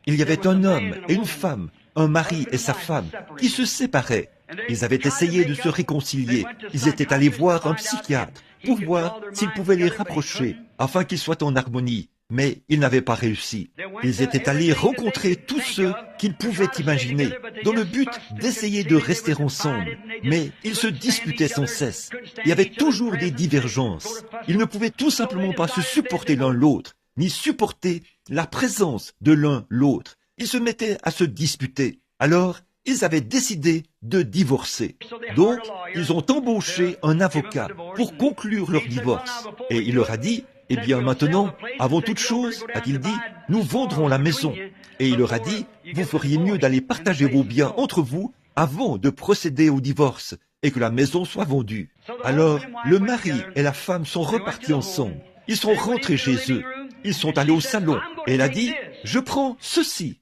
Il y avait un homme et une femme, un mari et sa femme, qui se séparaient. Ils avaient essayé de se réconcilier. Ils étaient allés voir un psychiatre pour voir s'ils pouvaient les rapprocher, afin qu'ils soient en harmonie. Mais ils n'avaient pas réussi. Ils étaient allés rencontrer tous ceux qu'ils pouvaient imaginer, dans le but d'essayer de rester ensemble. Mais ils se disputaient sans cesse. Il y avait toujours des divergences. Ils ne pouvaient tout simplement pas se supporter l'un l'autre, ni supporter la présence de l'un l'autre. Ils se mettaient à se disputer. Alors, ils avaient décidé de divorcer. Donc, ils ont embauché un avocat pour conclure leur divorce. Et il leur a dit, « Eh bien maintenant, avant toute chose, a-t-il dit, nous vendrons la maison. » Et il leur a dit, « Vous feriez mieux d'aller partager vos biens entre vous avant de procéder au divorce et que la maison soit vendue. » Alors, le mari et la femme sont repartis ensemble. Ils sont rentrés chez eux. Ils sont allés au salon. Et elle a dit, « Je prends ceci. »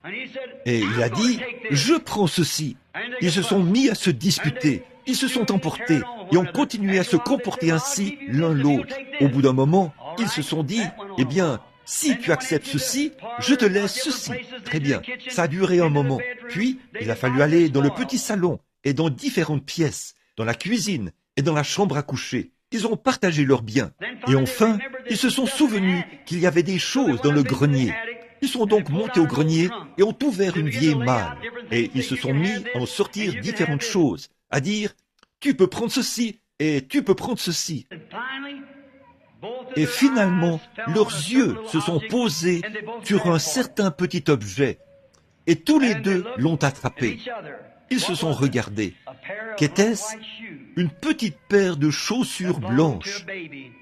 Et il a dit, « Je prends ceci. » Ils se sont mis à se disputer. Ils se sont emportés et ont continué à se comporter ainsi l'un l'autre. Au bout d'un moment, ils se sont dit, « Eh bien, si tu acceptes ceci, je te laisse ceci. » Très bien, ça a duré un moment. Puis, il a fallu aller dans le petit salon et dans différentes pièces, dans la cuisine et dans la chambre à coucher. Ils ont partagé leurs biens. Et enfin, ils se sont souvenus qu'il y avait des choses dans le grenier. Ils sont donc montés au grenier et ont ouvert une vieille malle. Et ils se sont mis à en sortir différentes choses, à dire, « Tu peux prendre ceci et tu peux prendre ceci. » Et finalement, leurs yeux se sont posés sur un certain petit objet. Et tous les deux l'ont attrapé. Ils se sont regardés. Qu'était-ce? Une petite paire de chaussures blanches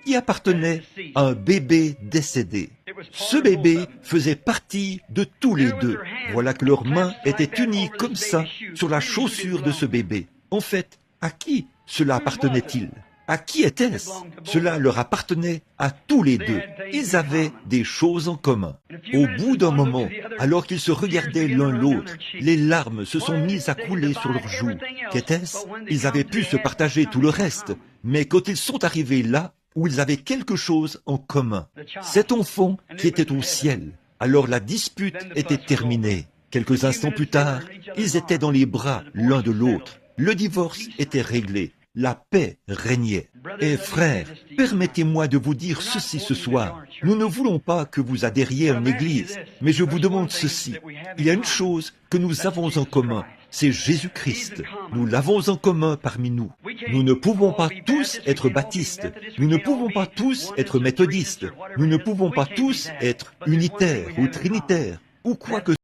qui appartenait à un bébé décédé. Ce bébé faisait partie de tous les deux. Voilà que leurs mains étaient unies comme ça sur la chaussure de ce bébé. En fait, à qui cela appartenait-il? À qui était-ce? Cela leur appartenait à tous les deux. Ils avaient des choses en commun. Au bout d'un moment, alors qu'ils se regardaient l'un l'autre, les larmes se sont mises à couler sur leurs joues. Qu'était-ce? Ils avaient pu se partager tout le reste, mais quand ils sont arrivés là où ils avaient quelque chose en commun, cet enfant qui était au ciel, alors la dispute était terminée. Quelques instants plus tard, ils étaient dans les bras l'un de l'autre. Le divorce était réglé. La paix régnait. Et frères, permettez-moi de vous dire ceci ce soir. Nous ne voulons pas que vous adhériez à une église, mais je vous demande ceci. Il y a une chose que nous avons en commun, c'est Jésus-Christ. Nous l'avons en commun parmi nous. Nous ne pouvons pas tous être baptistes. Nous ne pouvons pas tous être méthodistes. Nous ne pouvons pas tous être unitaires ou trinitaires ou quoi que